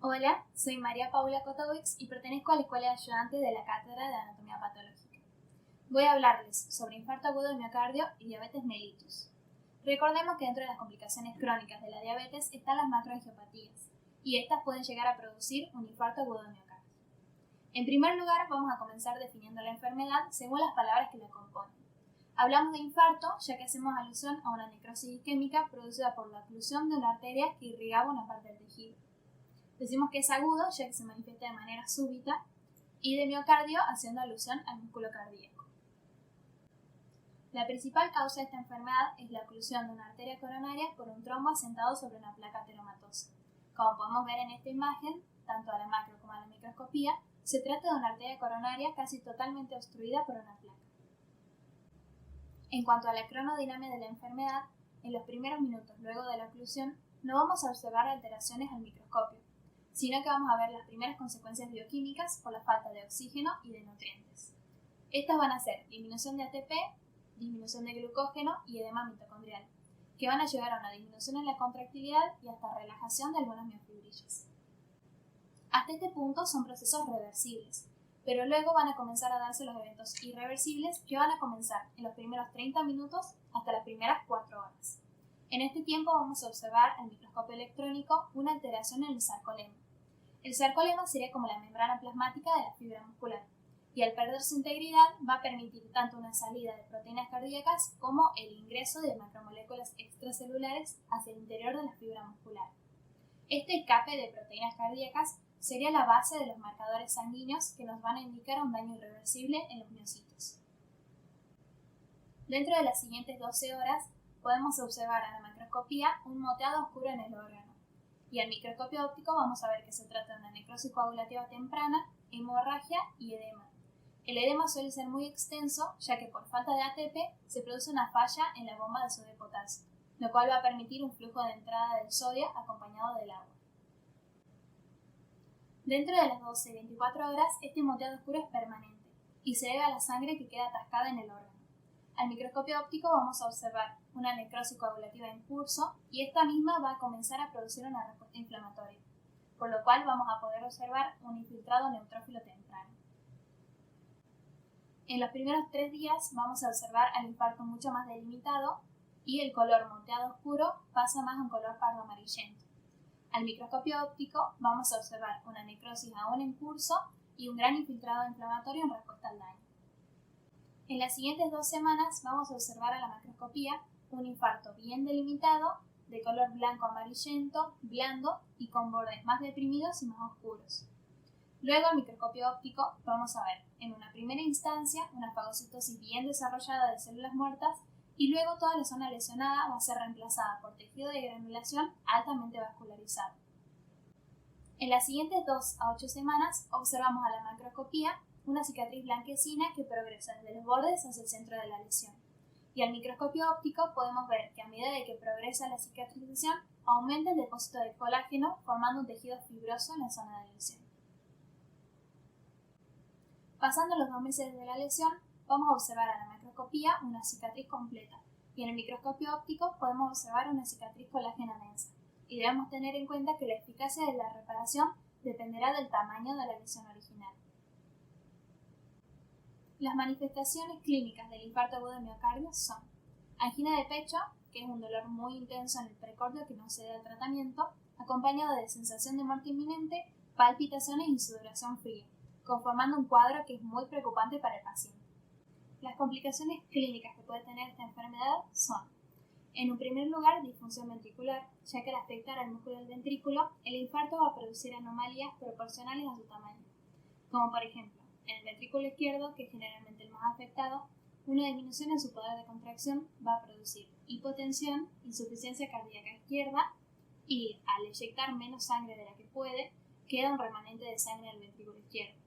Hola, soy María Paula Kotowicz y pertenezco a la Escuela de Ayudantes de la Cátedra de Anatomía Patológica. Voy a hablarles sobre infarto agudo de miocardio y diabetes mellitus. Recordemos que dentro de las complicaciones crónicas de la diabetes están las macroangiopatías, y estas pueden llegar a producir un infarto agudo de miocardio. En primer lugar, vamos a comenzar definiendo la enfermedad según las palabras que la componen. Hablamos de infarto ya que hacemos alusión a una necrosis isquémica producida por la oclusión de una arteria que irrigaba una parte del tejido. Decimos que es agudo ya que se manifiesta de manera súbita, y de miocardio haciendo alusión al músculo cardíaco. La principal causa de esta enfermedad es la oclusión de una arteria coronaria por un trombo asentado sobre una placa ateromatosa. Como podemos ver en esta imagen, tanto a la macro como a la microscopía, se trata de una arteria coronaria casi totalmente obstruida por una placa. En cuanto a la cronodinámica de la enfermedad, en los primeros minutos luego de la oclusión no vamos a observar alteraciones al microscopio, sino que vamos a ver las primeras consecuencias bioquímicas por la falta de oxígeno y de nutrientes. Estas van a ser disminución de ATP, disminución de glucógeno y edema mitocondrial, que van a llevar a una disminución en la contractilidad y hasta relajación de algunas miofibrillas. Hasta este punto son procesos reversibles, pero luego van a comenzar a darse los eventos irreversibles que van a comenzar en los primeros 30 minutos hasta las primeras 4 horas. En este tiempo vamos a observar al microscopio electrónico una alteración en el sarcolema. El sarcolema sería como la membrana plasmática de la fibra muscular, y al perder su integridad va a permitir tanto una salida de proteínas cardíacas como el ingreso de macromoléculas extracelulares hacia el interior de la fibra muscular. Este escape de proteínas cardíacas sería la base de los marcadores sanguíneos que nos van a indicar un daño irreversible en los miocitos. Dentro de las siguientes 12 horas podemos observar a la macroscopía un moteado oscuro en el órgano, y al microscopio óptico vamos a ver que se trata de una necrosis coagulativa temprana, hemorragia y edema. El edema suele ser muy extenso, ya que por falta de ATP se produce una falla en la bomba de sodio y potasio, lo cual va a permitir un flujo de entrada del sodio acompañado del agua. Dentro de las 12 y 24 horas, este moteado oscuro es permanente y se debe a la sangre que queda atascada en el órgano. Al microscopio óptico vamos a observar una necrosis coagulativa en curso y esta misma va a comenzar a producir una respuesta inflamatoria, por lo cual vamos a poder observar un infiltrado neutrófilo temprano. En los primeros 3 días vamos a observar al infarto mucho más delimitado y el color moteado oscuro pasa más a un color pardo amarillento. Al microscopio óptico vamos a observar una necrosis aún en curso y un gran infiltrado inflamatorio en respuesta al daño. En las siguientes 2 semanas vamos a observar a la macroscopía un infarto bien delimitado, de color blanco amarillento, blando y con bordes más deprimidos y más oscuros. Luego al microscopio óptico vamos a ver en una primera instancia una fagocitosis bien desarrollada de células muertas y luego toda la zona lesionada va a ser reemplazada por tejido de granulación altamente vascularizado. En las siguientes 2 a 8 semanas observamos a la macroscopía una cicatriz blanquecina que progresa desde los bordes hacia el centro de la lesión. Y al microscopio óptico podemos ver que a medida de que progresa la cicatrización, aumenta el depósito de colágeno formando un tejido fibroso en la zona de lesión. Pasando los 2 meses de la lesión, vamos a observar a la macroscopía una cicatriz completa y en el microscopio óptico podemos observar una cicatriz colágena densa. Y debemos tener en cuenta que la eficacia de la reparación dependerá del tamaño de la lesión original. Las manifestaciones clínicas del infarto agudo de miocardio son angina de pecho, que es un dolor muy intenso en el precordio que no cede al tratamiento, acompañado de sensación de muerte inminente, palpitaciones y sudoración fría, conformando un cuadro que es muy preocupante para el paciente. Las complicaciones clínicas que puede tener esta enfermedad son, en un primer lugar, disfunción ventricular, ya que al afectar al músculo del ventrículo, el infarto va a producir anomalías proporcionales a su tamaño, como por ejemplo, en el ventrículo izquierdo, que es generalmente el más afectado, una disminución en su poder de contracción va a producir hipotensión, insuficiencia cardíaca izquierda y, al eyectar menos sangre de la que puede, queda un remanente de sangre en el ventrículo izquierdo.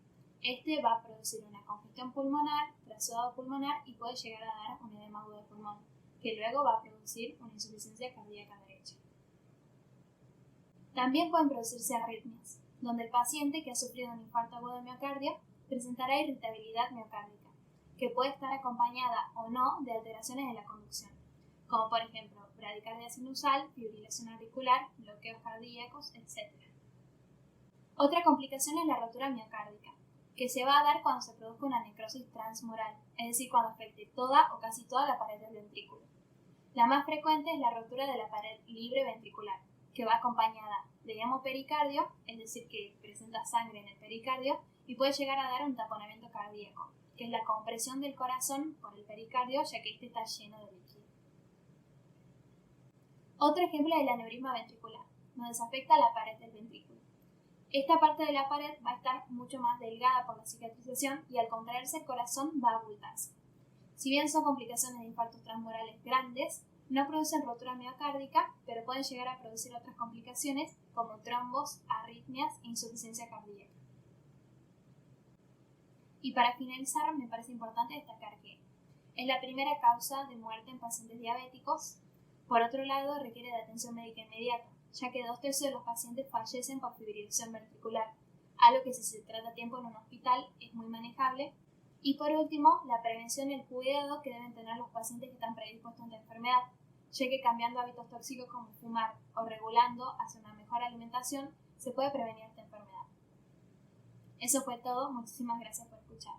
Este va a producir una congestión pulmonar, trasudado pulmonar y puede llegar a dar un edema agudo de pulmón, que luego va a producir una insuficiencia cardíaca derecha. También pueden producirse arritmias, donde el paciente que ha sufrido un infarto agudo de miocardio presentará irritabilidad miocárdica, que puede estar acompañada o no de alteraciones en la conducción, como por ejemplo bradicardia sinusal, fibrilación auricular, bloqueos cardíacos, etc. Otra complicación es la rotura miocárdica, que se va a dar cuando se produzca una necrosis transmural, es decir, cuando afecte toda o casi toda la pared del ventrículo. La más frecuente es la rotura de la pared libre ventricular, que va acompañada de hemopericardio, es decir, que presenta sangre en el pericardio, y puede llegar a dar un taponamiento cardíaco, que es la compresión del corazón por el pericardio, ya que este está lleno de líquido. Otro ejemplo es el aneurisma ventricular, donde se afecta la pared del ventrículo. Esta parte de la pared va a estar mucho más delgada por la cicatrización y al contraerse el corazón va a abultarse. Si bien son complicaciones de infartos transmurales grandes, no producen rotura miocárdica, pero pueden llegar a producir otras complicaciones como trombos, arritmias e insuficiencia cardíaca. Y para finalizar, me parece importante destacar que es la primera causa de muerte en pacientes diabéticos. Por otro lado, requiere de atención médica inmediata, ya que 2/3 de los pacientes fallecen por fibrilación ventricular, algo que si se trata a tiempo en un hospital es muy manejable. Y por último, la prevención y el cuidado que deben tener los pacientes que están predispuestos a esta enfermedad, ya que cambiando hábitos tóxicos como fumar o regulando hacia una mejor alimentación se puede prevenir esta enfermedad. Eso fue todo, muchísimas gracias por escuchar.